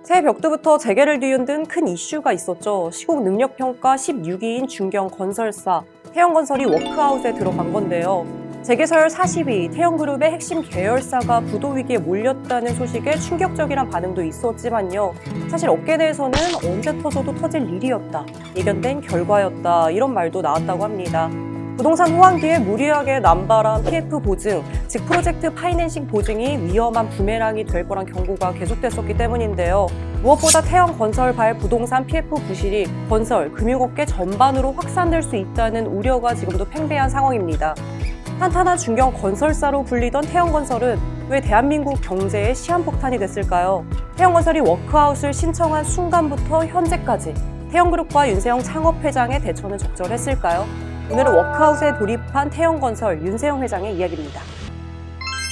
새해 벽두부터 재개를 뒤흔든 큰 이슈가 있었죠. 시공 능력 평가 16위인 중경 건설사, 태영건설이 워크아웃에 들어간 건데요. 재개 서열 40위, 태영그룹의 핵심 계열사가 부도 위기에 몰렸다는 소식에 충격적이란 반응도 있었지만요. 사실 업계 내에서는 언제 터져도 터질 일이었다, 예견된 결과였다, 이런 말도 나왔다고 합니다. 부동산 호황기에 무리하게 남발한 PF 보증, 즉 프로젝트 파이낸싱 보증이 위험한 부메랑이 될 거란 경고가 계속됐었기 때문인데요. 무엇보다 태영건설발 부동산 PF 부실이 건설, 금융업계 전반으로 확산될 수 있다는 우려가 지금도 팽배한 상황입니다. 탄탄한 중견 건설사로 불리던 태영건설은 왜 대한민국 경제에 시한폭탄이 됐을까요? 태영건설이 워크아웃을 신청한 순간부터 현재까지 태영그룹과 윤세영 창업회장의 대처는 적절했을까요? 오늘은 워크아웃에 돌입한 태영건설 윤세영 회장의 이야기입니다.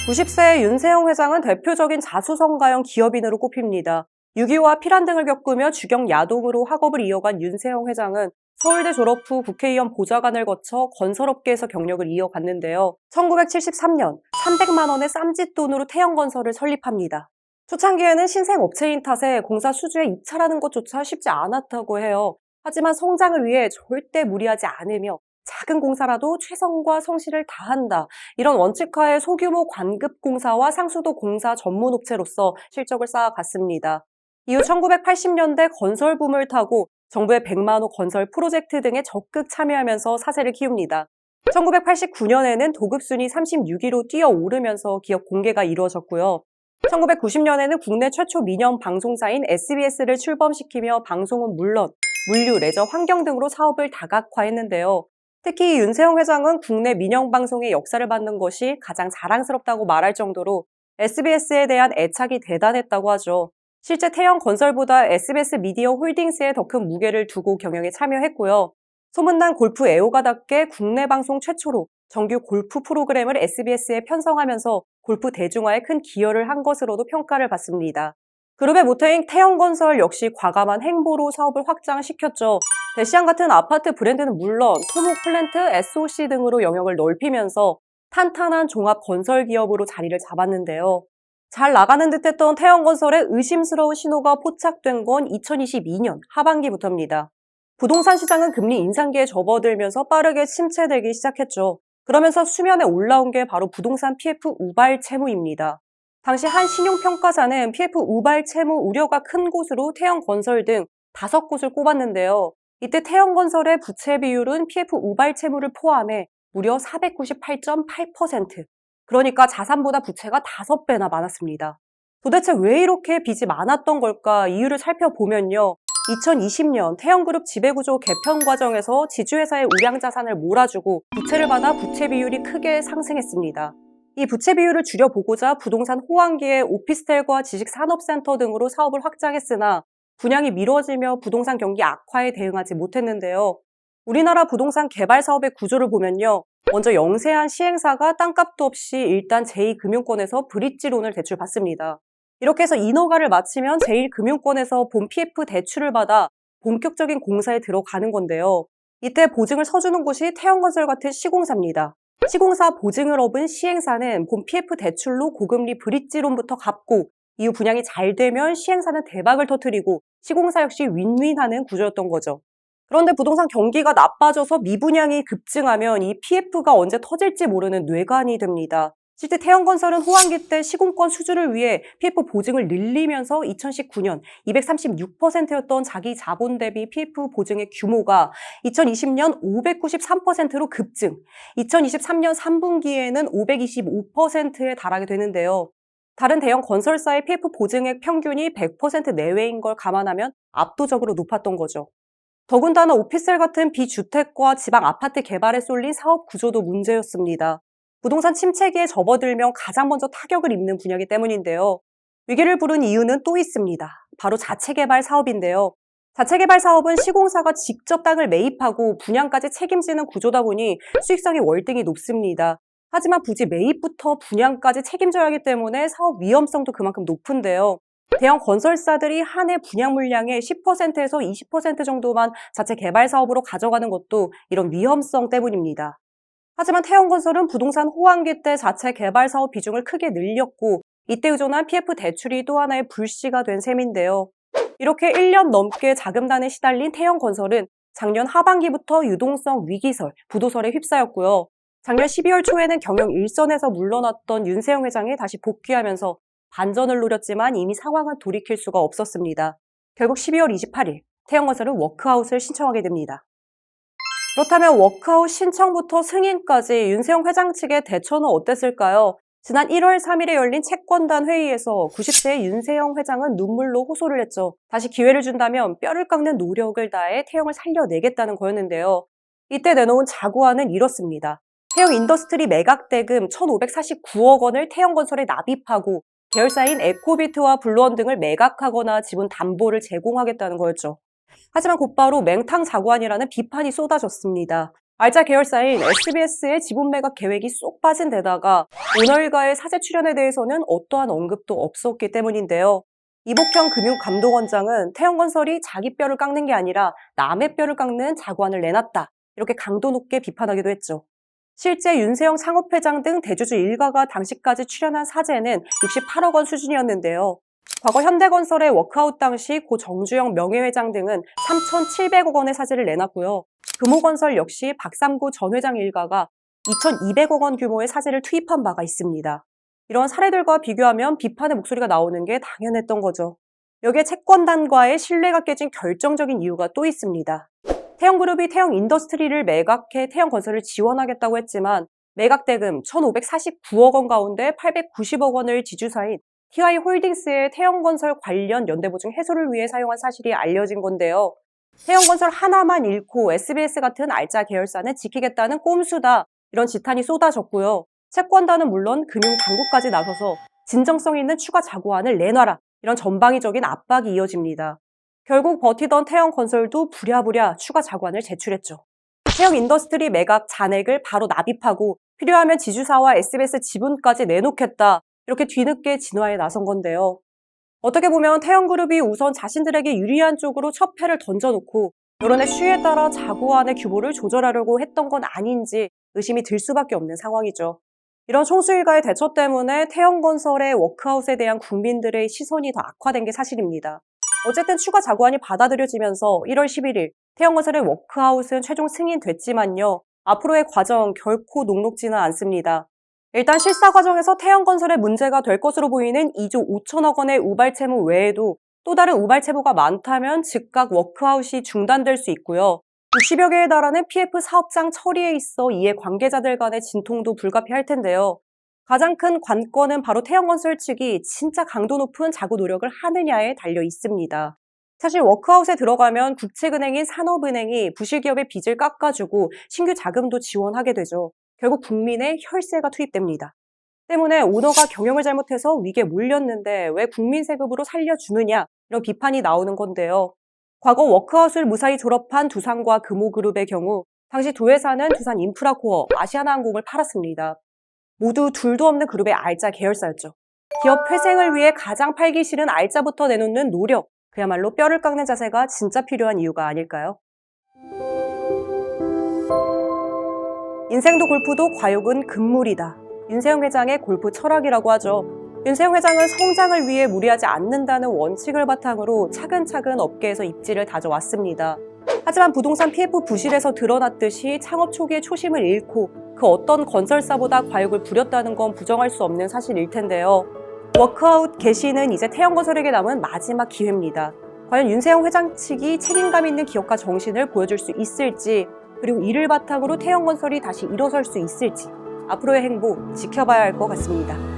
90세의 윤세영 회장은 대표적인 자수성가형 기업인으로 꼽힙니다. 6.25와 피란 등을 겪으며 주경 야동으로 학업을 이어간 윤세영 회장은 서울대 졸업 후 국회의원 보좌관을 거쳐 건설업계에서 경력을 이어갔는데요. 1973년 300만 원의 쌈짓돈으로 태영건설을 설립합니다. 초창기에는 신생 업체인 탓에 공사 수주에 입찰하는 것조차 쉽지 않았다고 해요. 하지만 성장을 위해 절대 무리하지 않으며 작은 공사라도 최선과 성실을 다한다, 이런 원칙하에 소규모 관급 공사와 상수도 공사 전문 업체로서 실적을 쌓아갔습니다. 이후 1980년대 건설 붐을 타고 정부의 100만 호 건설 프로젝트 등에 적극 참여하면서 사세를 키웁니다. 1989년에는 도급순위 36위로 뛰어오르면서 기업 공개가 이루어졌고요. 1990년에는 국내 최초 민영 방송사인 SBS를 출범시키며 방송은 물론 물류, 레저, 환경 등으로 사업을 다각화했는데요. 특히 윤세영 회장은 국내 민영방송의 역사를 받는 것이 가장 자랑스럽다고 말할 정도로 SBS에 대한 애착이 대단했다고 하죠. 실제 태영건설보다 SBS 미디어 홀딩스에 더 큰 무게를 두고 경영에 참여했고요. 소문난 골프 애호가답게 국내 방송 최초로 정규 골프 프로그램을 SBS에 편성하면서 골프 대중화에 큰 기여를 한 것으로도 평가를 받습니다. 그룹의 모태인 태영건설 역시 과감한 행보로 사업을 확장시켰죠. 대시안 같은 아파트 브랜드는 물론 토목 플랜트, SOC 등으로 영역을 넓히면서 탄탄한 종합 건설 기업으로 자리를 잡았는데요. 잘 나가는 듯했던 태영건설의 의심스러운 신호가 포착된 건 2022년 하반기부터입니다. 부동산 시장은 금리 인상기에 접어들면서 빠르게 침체되기 시작했죠. 그러면서 수면에 올라온 게 바로 부동산 PF 우발 채무입니다. 당시 한 신용평가사는 PF 우발 채무 우려가 큰 곳으로 태영건설 등 5곳을 꼽았는데요. 이때 태영건설의 부채 비율은 PF 우발 채무를 포함해 무려 498.8%. 그러니까 자산보다 부채가 5배나 많았습니다. 도대체 왜 이렇게 빚이 많았던 걸까? 이유를 살펴보면요. 2020년 태영그룹 지배구조 개편 과정에서 지주회사의 우량자산을 몰아주고 부채를 받아 부채 비율이 크게 상승했습니다. 이 부채 비율을 줄여보고자 부동산 호황기에 오피스텔과 지식산업센터 등으로 사업을 확장했으나 분양이 미뤄지며 부동산 경기 악화에 대응하지 못했는데요. 우리나라 부동산 개발 사업의 구조를 보면요. 먼저 영세한 시행사가 땅값도 없이 일단 제2금융권에서 브릿지론을 대출받습니다. 이렇게 해서 인허가를 마치면 제1금융권에서 본 PF 대출을 받아 본격적인 공사에 들어가는 건데요. 이때 보증을 서주는 곳이 태영건설 같은 시공사입니다. 시공사 보증을 업은 시행사는 본 PF 대출로 고금리 브릿지론부터 갚고 이후 분양이 잘 되면 시행사는 대박을 터뜨리고 시공사 역시 윈윈하는 구조였던 거죠. 그런데 부동산 경기가 나빠져서 미분양이 급증하면 이 PF가 언제 터질지 모르는 뇌관이 됩니다. 실제 태영건설은 호황기 때 시공권 수주를 위해 PF 보증을 늘리면서 2019년 236%였던 자기 자본 대비 PF 보증의 규모가 2020년 593%로 급증, 2023년 3분기에는 525%에 달하게 되는데요. 다른 대형 건설사의 PF 보증액 평균이 100% 내외인 걸 감안하면 압도적으로 높았던 거죠. 더군다나 오피스텔 같은 비주택과 지방 아파트 개발에 쏠린 사업 구조도 문제였습니다. 부동산 침체기에 접어들면 가장 먼저 타격을 입는 분야이기 때문인데요. 위기를 부른 이유는 또 있습니다. 바로 자체개발 사업인데요. 자체개발 사업은 시공사가 직접 땅을 매입하고 분양까지 책임지는 구조다 보니 수익성이 월등히 높습니다. 하지만 굳이 매입부터 분양까지 책임져야 하기 때문에 사업 위험성도 그만큼 높은데요. 대형 건설사들이 한 해 분양 물량의 10%에서 20% 정도만 자체 개발 사업으로 가져가는 것도 이런 위험성 때문입니다. 하지만 태영건설은 부동산 호황기 때 자체 개발 사업 비중을 크게 늘렸고 이때 의존한 PF 대출이 또 하나의 불씨가 된 셈인데요. 이렇게 1년 넘게 자금난에 시달린 태형건설은 작년 하반기부터 유동성 위기설, 부도설에 휩싸였고요. 작년 12월 초에는 경영 일선에서 물러났던 윤세영 회장이 다시 복귀하면서 반전을 노렸지만 이미 상황은 돌이킬 수가 없었습니다. 결국 12월 28일 태형건설은 워크아웃을 신청하게 됩니다. 그렇다면 워크아웃 신청부터 승인까지 윤세영 회장 측의 대처는 어땠을까요? 지난 1월 3일에 열린 채권단 회의에서 90세의 윤세영 회장은 눈물로 호소를 했죠. 다시 기회를 준다면 뼈를 깎는 노력을 다해 태형을 살려내겠다는 거였는데요. 이때 내놓은 자구안은 이렇습니다. 태형 인더스트리 매각 대금 1,549억 원을 태형건설에 납입하고 계열사인 에코비트와 블루원 등을 매각하거나 지분 담보를 제공하겠다는 거였죠. 하지만 곧바로 맹탕 자구안이라는 비판이 쏟아졌습니다. 알짜 계열사인 SBS의 지분 매각 계획이 쏙 빠진 데다가 오너일가의 사재 출연에 대해서는 어떠한 언급도 없었기 때문인데요. 이복형 금융감독원장은 태형건설이 자기 뼈를 깎는 게 아니라 남의 뼈를 깎는 자구안을 내놨다. 이렇게 강도 높게 비판하기도 했죠. 실제 윤세영 창업회장 등 대주주 일가가 당시까지 출연한 사재는 68억 원 수준이었는데요. 과거 현대건설의 워크아웃 당시 고 정주영 명예회장 등은 3,700억 원의 사재를 내놨고요. 금호건설 역시 박삼구 전 회장 일가가 2,200억 원 규모의 사재를 투입한 바가 있습니다. 이런 사례들과 비교하면 비판의 목소리가 나오는 게 당연했던 거죠. 여기에 채권단과의 신뢰가 깨진 결정적인 이유가 또 있습니다. 태형그룹이 태형인더스트리를 매각해 태형건설을 지원하겠다고 했지만 매각 대금 1,549억 원 가운데 890억 원을 지주사인 TY홀딩스의 태형건설 관련 연대보증 해소를 위해 사용한 사실이 알려진 건데요. 태형건설 하나만 잃고 SBS 같은 알짜 계열사는 지키겠다는 꼼수다. 이런 지탄이 쏟아졌고요. 채권단은 물론 금융당국까지 나서서 진정성 있는 추가 자구안을 내놔라. 이런 전방위적인 압박이 이어집니다. 결국 버티던 태형건설도 부랴부랴 추가 자구안을 제출했죠. 태형인더스트리 매각 잔액을 바로 납입하고 필요하면 지주사와 SBS 지분까지 내놓겠다. 이렇게 뒤늦게 진화에 나선 건데요. 어떻게 보면 태형그룹이 우선 자신들에게 유리한 쪽으로 첫 패를 던져놓고 여론의 추이에 따라 자구안의 규모를 조절하려고 했던 건 아닌지 의심이 들 수밖에 없는 상황이죠. 이런 총수일가의 대처 때문에 태형건설의 워크아웃에 대한 국민들의 시선이 더 악화된 게 사실입니다. 어쨌든 추가 자구안이 받아들여지면서 1월 11일 태형건설의 워크아웃은 최종 승인됐지만요. 앞으로의 과정 결코 녹록지는 않습니다. 일단 실사 과정에서 태형건설의 문제가 될 것으로 보이는 2조 5천억 원의 우발 채무 외에도 또 다른 우발 채무가 많다면 즉각 워크아웃이 중단될 수 있고요. 60여 개에 달하는 PF 사업장 처리에 있어 이해 관계자들 간의 진통도 불가피할 텐데요. 가장 큰 관건은 바로 태형건설 측이 진짜 강도 높은 자구 노력을 하느냐에 달려 있습니다. 사실 워크아웃에 들어가면 국책은행인 산업은행이 부실기업의 빚을 깎아주고 신규 자금도 지원하게 되죠. 결국 국민의 혈세가 투입됩니다. 때문에 오너가 경영을 잘못해서 위기에 몰렸는데 왜 국민 세금으로 살려주느냐 이런 비판이 나오는 건데요. 과거 워크아웃을 무사히 졸업한 두산과 금호그룹의 경우 당시 두 회사는 두산 인프라코어, 아시아나항공을 팔았습니다. 모두 둘도 없는 그룹의 알짜 계열사였죠. 기업 회생을 위해 가장 팔기 싫은 알짜부터 내놓는 노력, 그야말로 뼈를 깎는 자세가 진짜 필요한 이유가 아닐까요? 인생도 골프도 과욕은 금물이다. 윤세영 회장의 골프 철학이라고 하죠. 윤세영 회장은 성장을 위해 무리하지 않는다는 원칙을 바탕으로 차근차근 업계에서 입지를 다져왔습니다. 하지만 부동산 PF 부실에서 드러났듯이 창업 초기의 초심을 잃고 그 어떤 건설사보다 과욕을 부렸다는 건 부정할 수 없는 사실일 텐데요. 워크아웃 개시는 이제 태형건설에게 남은 마지막 기회입니다. 과연 윤세영 회장 측이 책임감 있는 기업가 정신을 보여줄 수 있을지, 그리고 이를 바탕으로 태형건설이 다시 일어설 수 있을지 앞으로의 행보 지켜봐야 할 것 같습니다.